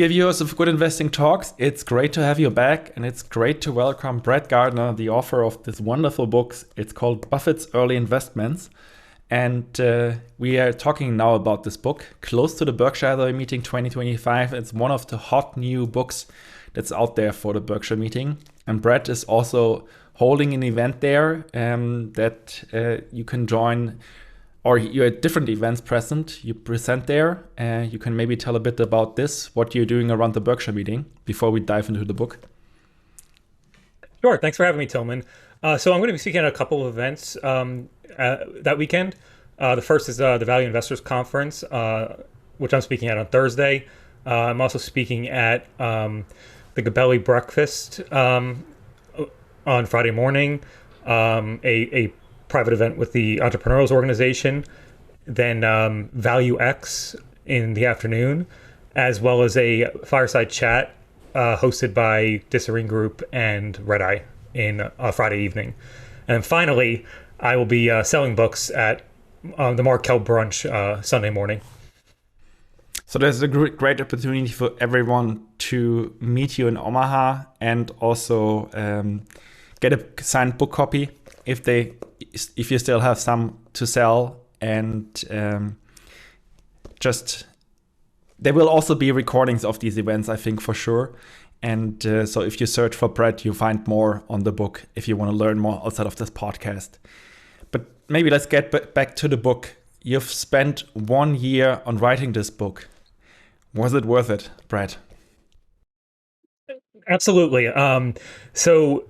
Dear viewers of Good Investing Talks, it's great to have you back, and it's great to welcome Brett Gardner, the author of this wonderful book. It's called Buffett's Early Investments, and we are talking now about this book, close to the Berkshire Hathaway meeting 2025. It's one of the hot new books that's out there for the Berkshire meeting, and Brett is also holding an event there that you can join, or you're at different events present. You present there. You can maybe tell a bit about this, what you're doing around the Berkshire meeting before we dive into the book. Sure. Thanks for having me, Tillman. So I'm going to be speaking at a couple of events that weekend. The first is the Value Investors Conference, which I'm speaking at on Thursday. I'm also speaking at the Gabelli Breakfast on Friday morning, a private event with the Entrepreneurs Organization, then Value X in the afternoon, as well as a fireside chat hosted by Disserine Group and Red Eye in Friday evening. And finally, I will be selling books at the Markel Brunch Sunday morning. So there's a great opportunity for everyone to meet you in Omaha and also get a signed book copy if you still have some to sell, and there will also be recordings of these events, I think, for sure. And so if you search for Brett, you find more on the book if you want to learn more outside of this podcast. But maybe let's get back to the book. You've spent 1 year on writing this book. Was it worth it, Brett? Absolutely. So,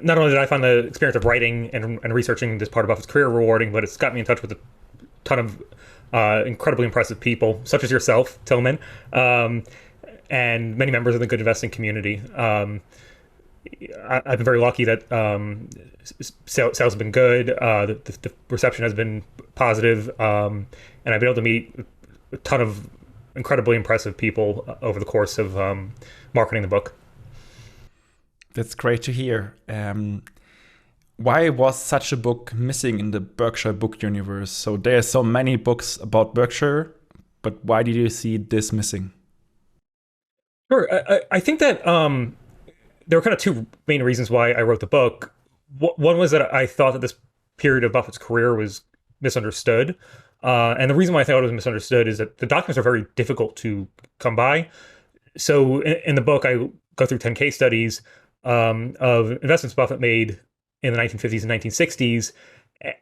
not only did I find the experience of writing and researching this part of Buffett's career rewarding, but it's got me in touch with a ton of incredibly impressive people, such as yourself, Tillman, and many members of the good investing community. I've been very lucky that sales have been good, the reception has been positive, and I've been able to meet a ton of incredibly impressive people over the course of marketing the book. That's great to hear. Why was such a book missing in the Berkshire book universe? So there are so many books about Berkshire, but why did you see this missing? Sure. I think that there were kind of two main reasons why I wrote the book. One was that I thought that this period of Buffett's career was misunderstood. And the reason why I thought it was misunderstood is that the documents are very difficult to come by. So in the book, I go through 10 case studies of investments Buffett made in the 1950s and 1960s.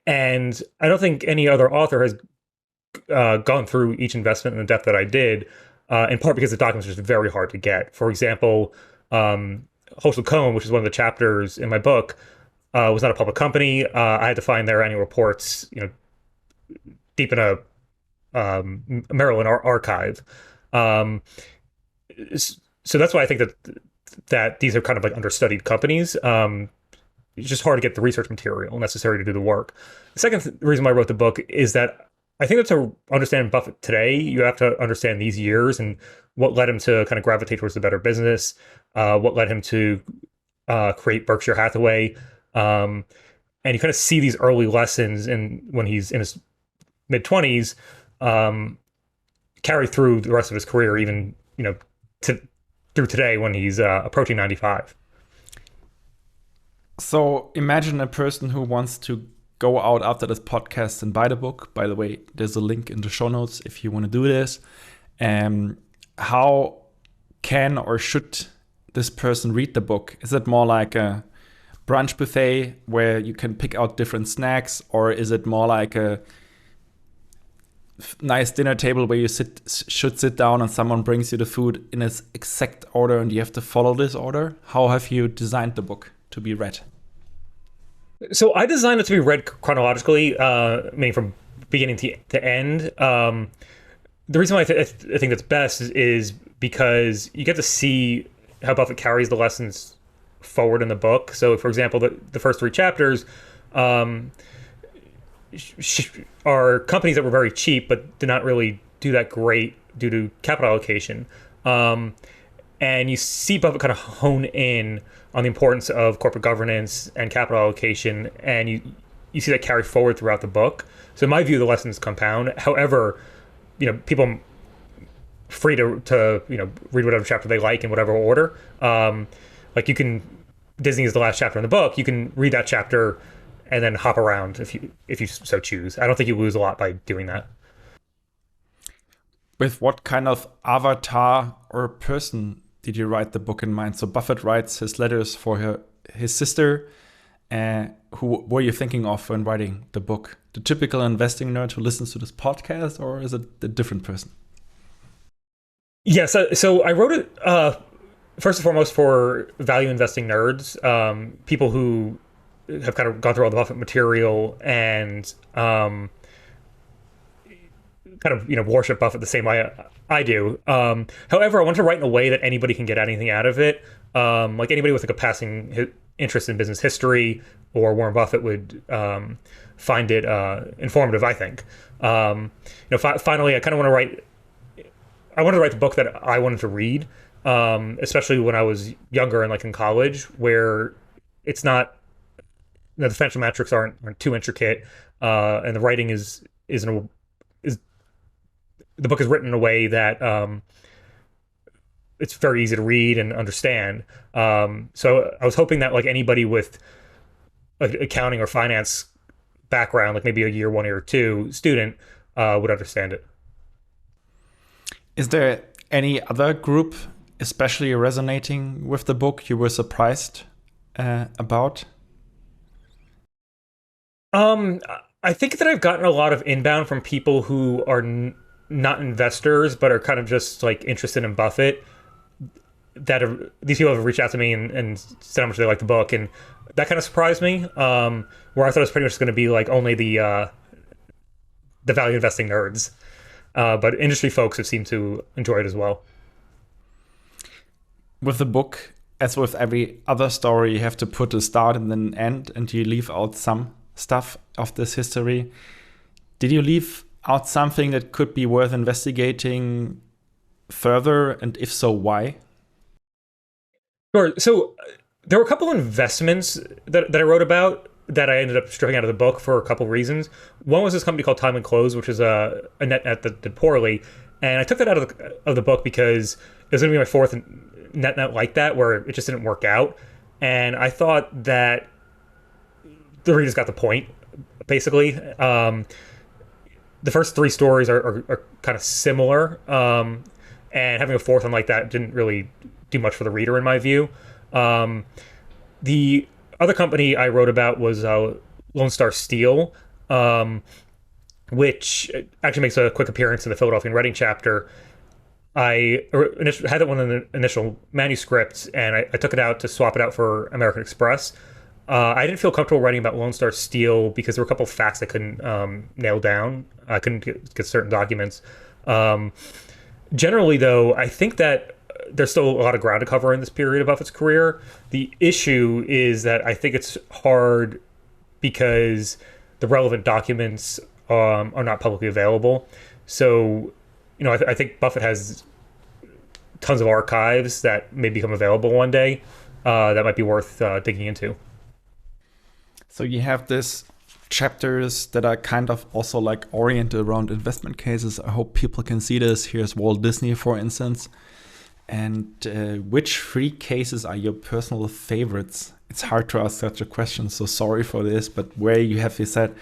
And I don't think any other author has gone through each investment in the depth that I did, in part because the documents are just very hard to get. For example, Hochschild Cohn, which is one of the chapters in my book, was not a public company. I had to find their annual reports, deep in a Maryland archive. So that's why I think that these are kind of like understudied companies. It's just hard to get the research material necessary to do the work. The second reason why I wrote the book is that I think that to understand Buffett today, you have to understand these years and what led him to kind of gravitate towards the better business, what led him to create Berkshire Hathaway. And you kind of see these early lessons when he's in his mid-20s carry through the rest of his career, even, through today when he's approaching 95. So imagine a person who wants to go out after this podcast and buy the book. By the way, there's a link in the show notes if you want to do this. How can or should this person read the book? Is it more like a brunch buffet where you can pick out different snacks, or is it more like a nice dinner table where you should sit down and someone brings you the food in its exact order and you have to follow this order? How have you designed the book to be read? So I designed it to be read chronologically, meaning from beginning to end. The reason why I think that's best is because you get to see how Buffett carries the lessons forward in the book. So, for example, the first three chapters are companies that were very cheap but did not really do that great due to capital allocation. And you see Buffett kind of hone in on the importance of corporate governance and capital allocation, and you see that carry forward throughout the book. So in my view, the lessons compound. However, people free to read whatever chapter they like in whatever order. Like you can, Disney is the last chapter in the book. You can read that chapter and then hop around if you so choose. I don't think you lose a lot by doing that. With what kind of avatar or person did you write the book in mind? So Buffett writes his letters for his sister. Who were you thinking of when writing the book? The typical investing nerd who listens to this podcast, or is it a different person? Yeah, so I wrote it first and foremost for value investing nerds, people who have kind of gone through all the Buffett material and kind of worship Buffett the same way I do. However, I wanted to write in a way that anybody can get anything out of it. Like anybody with like a passing interest in business history or Warren Buffett would find it informative, I think. Finally, I kind of want to write. I wanted to write the book that I wanted to read, especially when I was younger and like in college, where it's not the financial metrics aren't too intricate, and the writing is the book is written in a way that it's very easy to read and understand. So I was hoping that like anybody with like accounting or finance background, like maybe a year one or two student, would understand it. Is there any other group especially resonating with the book you were surprised about? I think that I've gotten a lot of inbound from people who are not investors, but are kind of just like interested in Buffett. These people have reached out to me and said how much they like the book, and that kind of surprised me. Where I thought it was pretty much going to be like only the value investing nerds. But industry folks have seemed to enjoy it as well. With the book, as with every other story, you have to put a start and an end, and you leave out some stuff of this history. Did you leave out something that could be worth investigating further, and if so, why? Sure. So there were a couple investments that I wrote about that I ended up stripping out of the book for a couple of reasons. One was this company called Time and Close, which is a net that did poorly. And I took that out of the book because it was going to be my fourth net like that, where it just didn't work out. And I thought that the readers got the point, basically. The first three stories are kind of similar. And having a fourth one like that didn't really do much for the reader, in my view. The other company I wrote about was Lone Star Steel, which actually makes a quick appearance in the Philadelphia and Reading chapter. I had it one in the initial manuscript, and I took it out to swap it out for American Express. I didn't feel comfortable writing about Lone Star Steel because there were a couple of facts I couldn't nail down. I couldn't get certain documents. Generally, though, I think that there's still a lot of ground to cover in this period of Buffett's career. The issue is that I think it's hard because the relevant documents are not publicly available. So, I think Buffett has tons of archives that may become available one day that might be worth digging into. So you have this chapters that are kind of also like oriented around investment cases. I hope people can see this. Here's Walt Disney, for instance. And which three cases are your personal favorites? It's hard to ask such a question, so sorry for this, but where you said,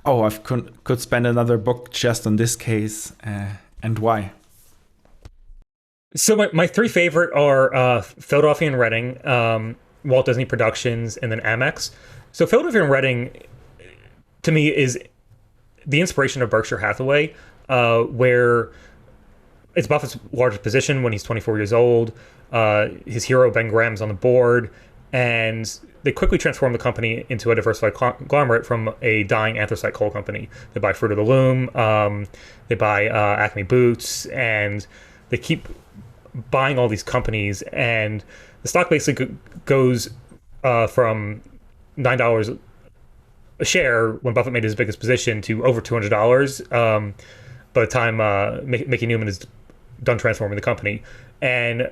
oh, I could spend another book just on this case, and why? So my three favorite are Philadelphia and Reading, Walt Disney Productions, and then Amex. So Philadelphia and Reading, to me, is the inspiration of Berkshire Hathaway, where it's Buffett's largest position when he's 24 years old. His hero, Ben Graham's on the board, and they quickly transform the company into a diversified conglomerate from a dying anthracite coal company. They buy Fruit of the Loom, they buy Acme Boots, and they keep buying all these companies, and the stock basically goes from $9 a share when Buffett made his biggest position to over $200 by the time Mickey Newman is done transforming the company. And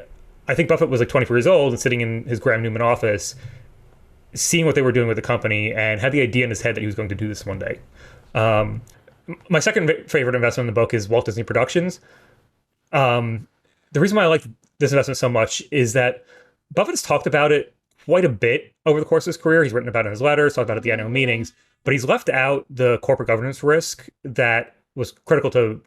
I think Buffett was like 24 years old and sitting in his Graham Newman office, seeing what they were doing with the company, and had the idea in his head that he was going to do this one day. My second favorite investment in the book is Walt Disney Productions. The reason why I like this investment so much is that Buffett has talked about it quite a bit over the course of his career. He's written about it in his letters, talked about it at the annual meetings, but he's left out the corporate governance risk that was critical to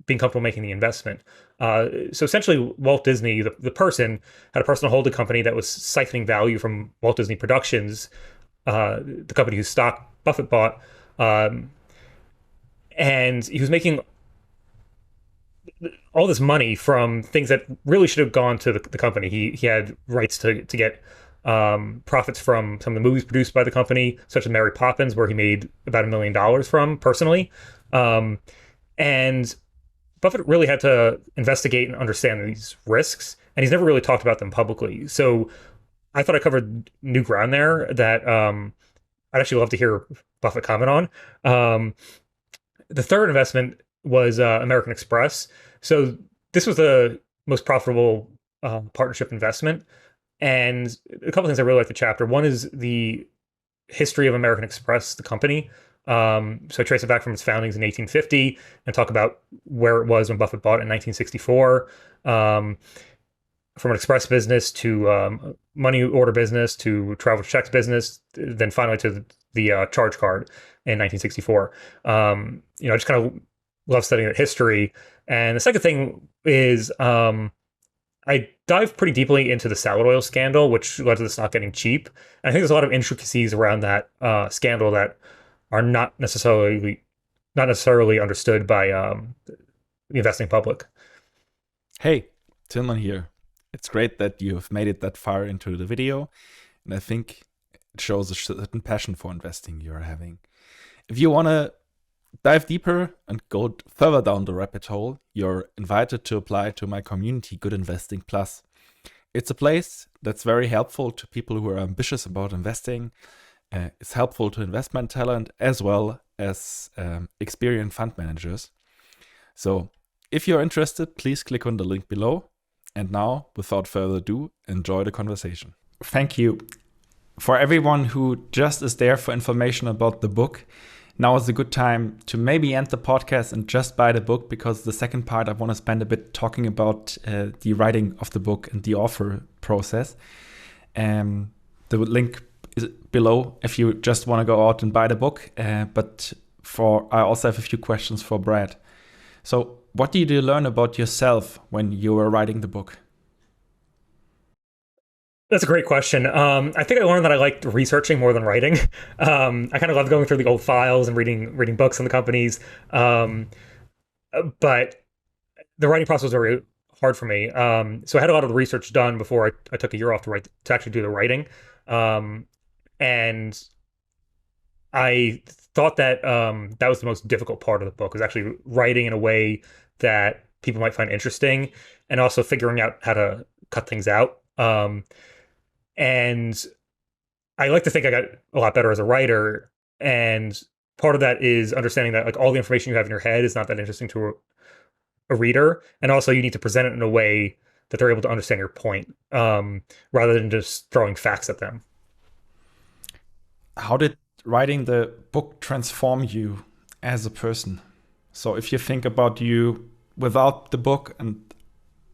being comfortable making the investment. So essentially, Walt Disney, the person, had a personal holding company that was siphoning value from Walt Disney Productions, the company whose stock Buffett bought. And he was making all this money from things that really should have gone to the company. He had rights to get profits from some of the movies produced by the company, such as Mary Poppins, where he made about $1 million from personally. And Buffett really had to investigate and understand these risks, and he's never really talked about them publicly. So I thought I covered new ground there that I'd actually love to hear Buffett comment on. The third investment was American Express. So this was the most profitable partnership investment. And a couple of things I really like the chapter. One is the history of American Express, the company. So I trace it back from its foundings in 1850 and talk about where it was when Buffett bought it in 1964. From an express business to money order business to travel checks business, then finally to the charge card in 1964. I just kind of love studying that history. And the second thing is I dived pretty deeply into the salad oil scandal, which led to the stock getting cheap. And I think there's a lot of intricacies around that scandal that are not necessarily understood by the investing public. Hey, Tinman here. It's great that you've made it that far into the video, and I think it shows a certain passion for investing you're having. If you want to dive deeper and go further down the rabbit hole, you're invited to apply to my community, Good Investing Plus. It's a place that's very helpful to people who are ambitious about investing. It's helpful to investment talent as well as experienced fund managers. So if you're interested, please click on the link below. And now, without further ado, enjoy the conversation. Thank you. For everyone who just is there for information about the book, now is a good time to maybe end the podcast and just buy the book, because the second part I want to spend a bit talking about the writing of the book and the offer process. The link is below if you just want to go out and buy the book. But I also have a few questions for Brad. So what did you learn about yourself when you were writing the book? That's a great question. I think I learned that I liked researching more than writing. I kind of love going through the old files and reading books on the companies. But the writing process was very hard for me. So I had a lot of the research done before I took a year off to actually do the writing. And I thought that that was the most difficult part of the book, was actually writing in a way that people might find interesting, and also figuring out how to cut things out. And I like to think I got a lot better as a writer. And part of that is understanding that like all the information you have in your head is not that interesting to a reader. And also you need to present it in a way that they're able to understand your point, rather than just throwing facts at them. How did writing the book transform you as a person? So if you think about you without the book and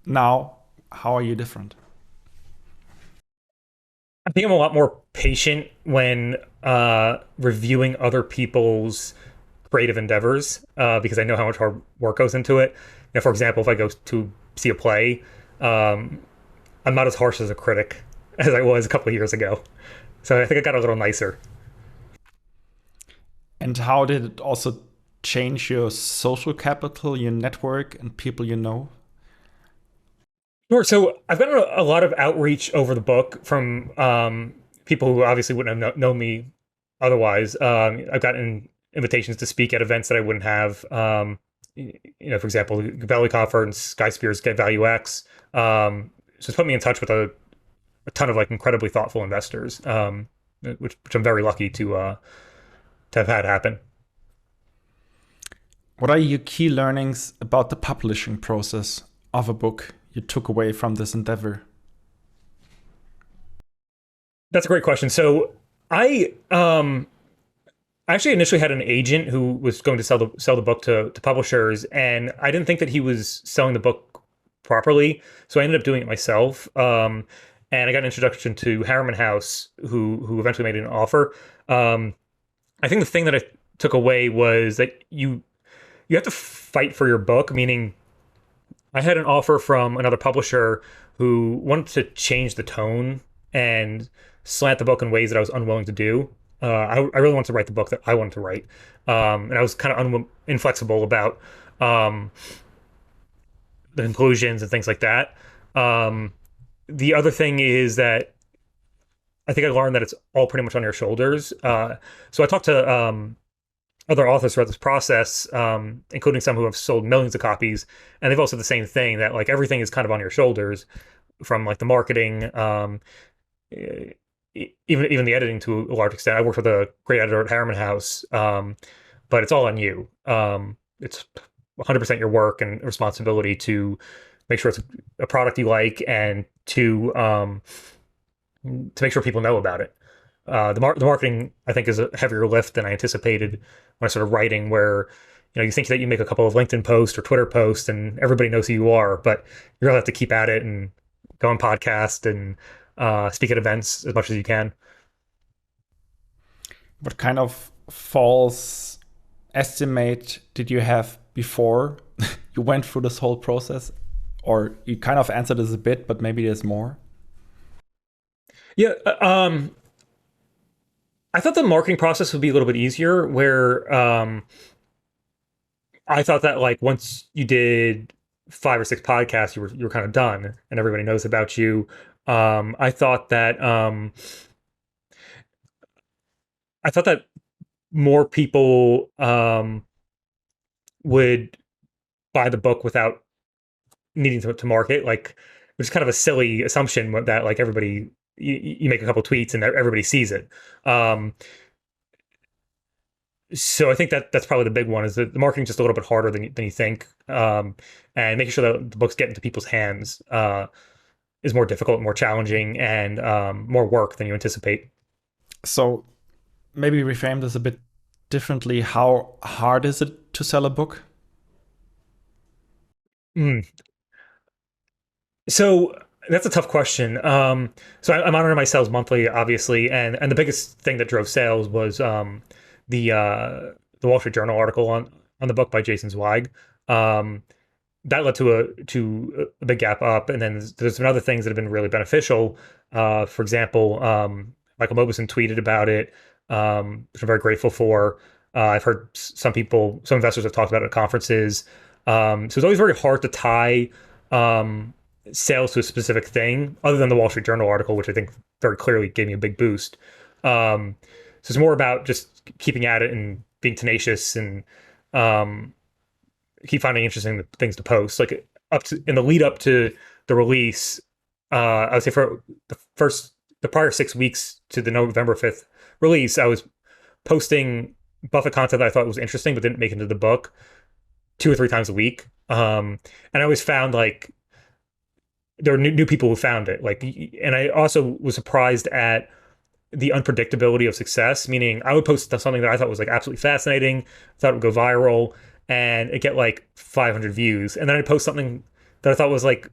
now, how are you different? I think I'm a lot more patient when reviewing other people's creative endeavors, because I know how much hard work goes into it. For example, if I go to see a play, I'm not as harsh as a critic as I was a couple of years ago. So I think I got a little nicer. And how did it also change your social capital, your network, and people you know? Sure. So I've gotten a lot of outreach over the book from people who obviously wouldn't have known me otherwise. I've gotten invitations to speak at events that I wouldn't have. For example, the Gabelli Conference, Guy Spears Get Value X. So it's put me in touch with a ton of like incredibly thoughtful investors, which I'm very lucky to have had happen. What are your key learnings about the publishing process of a book you took away from this endeavor? That's a great question. So I actually initially had an agent who was going to sell the book to publishers, and I didn't think that he was selling the book properly. So I ended up doing it myself. And I got an introduction to Harriman House, who eventually made an offer. I think the thing that I took away was that you have to fight for your book, meaning I had an offer from another publisher who wanted to change the tone and slant the book in ways that I was unwilling to do. I really wanted to write the book that I wanted to write. And I was kind of inflexible about the conclusions and things like that. The other thing is that I think I learned that it's all pretty much on your shoulders. So I talked to other authors throughout this process, including some who have sold millions of copies, and they've all said the same thing, that like everything is kind of on your shoulders, from like the marketing, even the editing to a large extent. I worked with a great editor at Harriman House, but it's all on you. It's 100% your work and responsibility to make sure it's a product you like, and to make sure people know about it. The marketing, I think, is a heavier lift than I anticipated when I started writing, where you think that you make a couple of LinkedIn posts or Twitter posts and everybody knows who you are, but you're gonna have to keep at it and go on podcasts and speak at events as much as you can. What kind of false estimate did you have before you went through this whole process? Or you kind of answered this a bit, but maybe there's more. Yeah, I thought the marketing process would be a little bit easier, where I thought that like once you did 5 or 6 podcasts, you were kind of done and everybody knows about you. I thought that more people would buy the book without needing to market, which is kind of a silly assumption that like everybody, you make a couple tweets and everybody sees it. So I think that's probably the big one, is that the marketing is just a little bit harder than you think, and making sure that the books get into people's hands is more difficult, more challenging, and more work than you anticipate. So maybe reframe this a bit differently. How hard is it to sell a book? So that's a tough question. So I'm monitoring my sales monthly, obviously, and the biggest thing that drove sales was the Wall Street Journal article on the book by Jason Zweig. That led to a big gap up, and then there's been other things that have been really beneficial. For example, Michael Mauboussin tweeted about it, which I'm very grateful for. I've heard some investors have talked about it at conferences. So it's always very hard to tie sales to a specific thing, other than the Wall Street Journal article, which I think very clearly gave me a big boost. So it's more about just keeping at it and being tenacious, and keep finding interesting things to post. Like in the lead up to the release, I would say for the prior 6 weeks to the November 5th release, I was posting Buffett content that I thought was interesting but didn't make it into the book 2 or 3 times a week. And I always found like there were new people who found it. And I also was surprised at the unpredictability of success, meaning I would post something that I thought was like absolutely fascinating, thought it would go viral, and it get like 500 views. And then I'd post something that I thought was like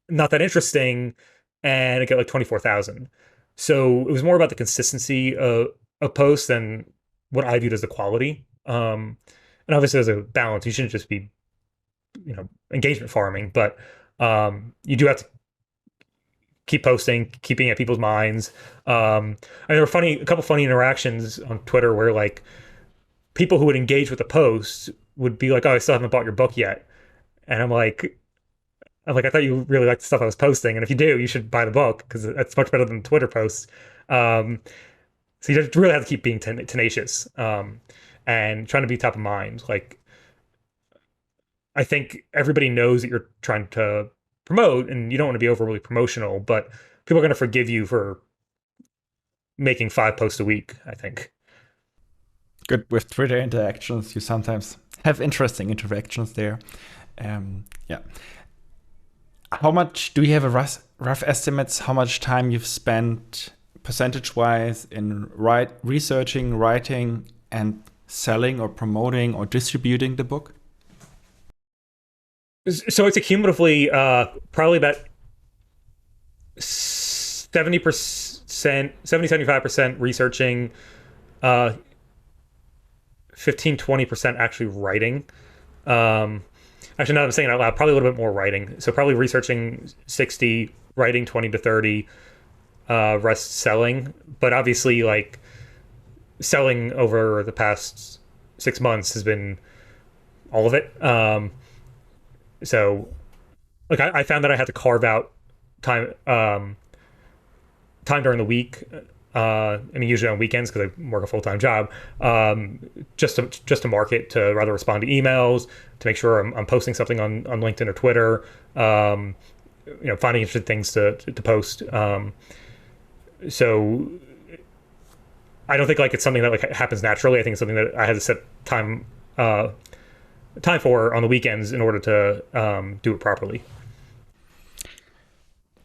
not that interesting, and it get like 24,000. So it was more about the consistency of posts than what I viewed as the quality. And obviously there's a balance. You shouldn't just be, engagement farming, but you do have to keep posting, keeping at people's minds. And there were a couple funny interactions on Twitter where like people who would engage with the post would be like, "Oh, I still haven't bought your book yet," and I'm like, I thought you really liked the stuff I was posting, and if you do, you should buy the book because that's much better than Twitter posts. So you just really have to keep being tenacious and trying to be top of mind. Like, I think everybody knows that you're trying to promote, and you don't want to be overly promotional, but people are going to forgive you for making 5 posts a week, I think. Good. With Twitter interactions, you sometimes have interesting interactions there. Yeah. How much do you have a rough estimates how much time you've spent percentage-wise in researching, writing, and selling or promoting or distributing the book? So it's cumulatively probably about 70%, 75% researching, 15-20% actually writing. Actually, now that I'm saying it out loud, probably a little bit more writing. So probably researching 60, writing 20 to 30, rest selling. But obviously, like selling over the past 6 months has been all of it. So like I found that I had to carve out time time during the week. I mean, usually on weekends because I work a full-time job, just to market, to rather respond to emails, to make sure I'm posting something on LinkedIn or Twitter, finding interesting things to post. So I don't think like it's something that like happens naturally. I think it's something that I had to set time for on the weekends in order to do it properly.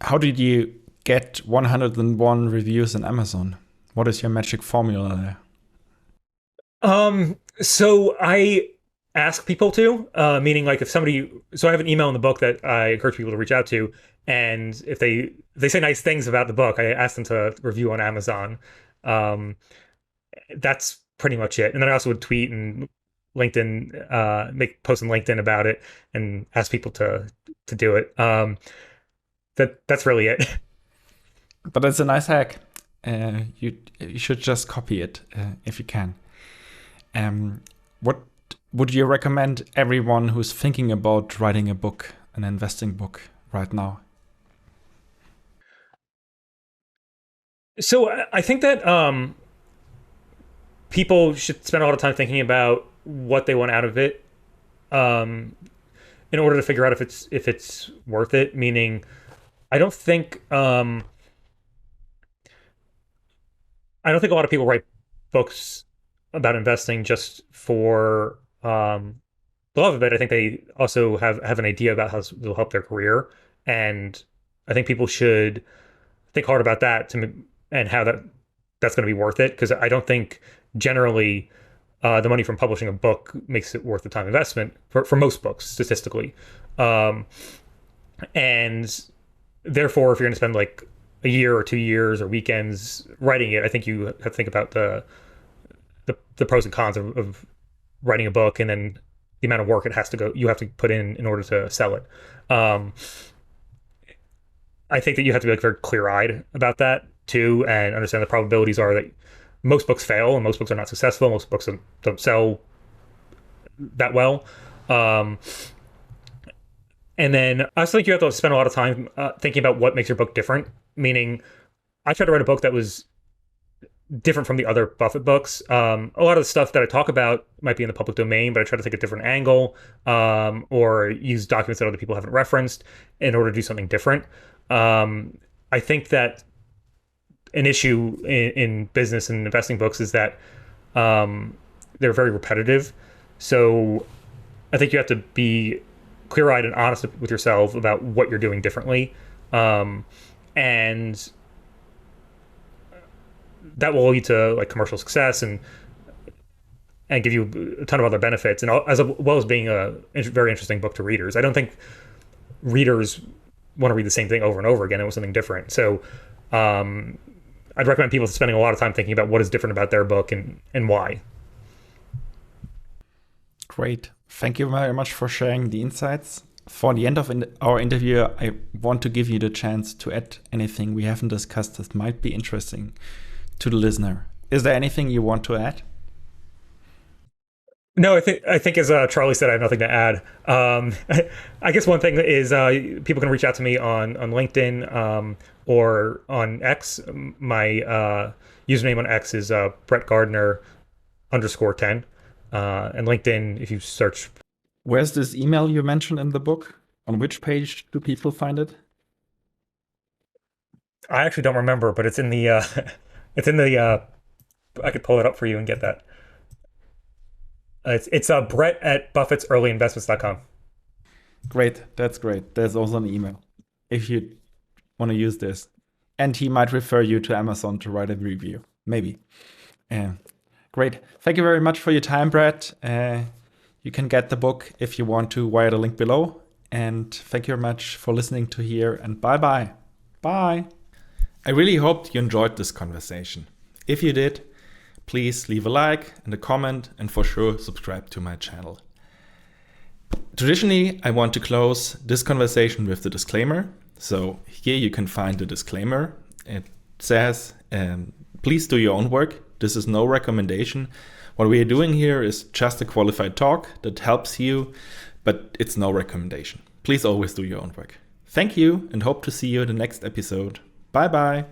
How did you get 101 reviews on Amazon? What is your magic formula there? So I ask people to, meaning like if somebody, so I have an email in the book that I encourage people to reach out to, and if they say nice things about the book, I ask them to review on Amazon. That's pretty much it. And then I also would tweet and LinkedIn, make posts on LinkedIn about it and ask people to do it. That's really it. But it's a nice hack. You should just copy it if you can. What would you recommend everyone who's thinking about writing a book, an investing book right now? So I think that people should spend a lot of time thinking about what they want out of it, in order to figure out if it's worth it. Meaning, I don't think a lot of people write books about investing just for the love of it. I think they also have an idea about how this will help their career, and I think people should think hard about that and how that's going to be worth it. Because I don't think generally the money from publishing a book makes it worth the time investment for most books statistically, and therefore if you're going to spend like a year or 2 years or weekends writing it, I think you have to think about the pros and cons of writing a book, and then the amount of work you have to put in order to sell it. I think that you have to be like very clear-eyed about that too, and understand the probabilities are that most books fail and most books are not successful. Most books don't sell that well. And then I also think you have to spend a lot of time thinking about what makes your book different. Meaning, I tried to write a book that was different from the other Buffett books. A lot of the stuff that I talk about might be in the public domain, but I try to take a different angle, or use documents that other people haven't referenced in order to do something different. I think that an issue in business and investing books is that they're very repetitive. So I think you have to be clear-eyed and honest with yourself about what you're doing differently. And that will lead to like commercial success and give you a ton of other benefits, and as well as being a very interesting book to readers. I don't think readers want to read the same thing over and over again. It was something different. So I'd recommend people spending a lot of time thinking about what is different about their book and why. Great. Thank you very much for sharing the insights. For the end of our interview, I want to give you the chance to add anything we haven't discussed that might be interesting to the listener. Is there anything you want to add? No, I think as Charlie said, I have nothing to add. I guess one thing is people can reach out to me on LinkedIn or on X. My username on X is Brett Gardner _10. And LinkedIn, if you search. Where's this email you mentioned in the book? On which page do people find it? I actually don't remember, but it's in the I could pull it up for you and get that. It's Brett at buffettsearlyinvestments.com. Great. That's great. There's also an email if you want to use this. And he might refer you to Amazon to write a review. Maybe. Great. Thank you very much for your time, Brett. You can get the book if you want to via the link below. And thank you very much for listening to here, and bye-bye. Bye. I really hoped you enjoyed this conversation. If you did, please leave a like and a comment, and for sure subscribe to my channel. Traditionally, I want to close this conversation with the disclaimer. So here you can find the disclaimer. It says, please do your own work. This is no recommendation. What we are doing here is just a qualified talk that helps you, but it's no recommendation. Please always do your own work. Thank you, and hope to see you in the next episode. Bye-bye.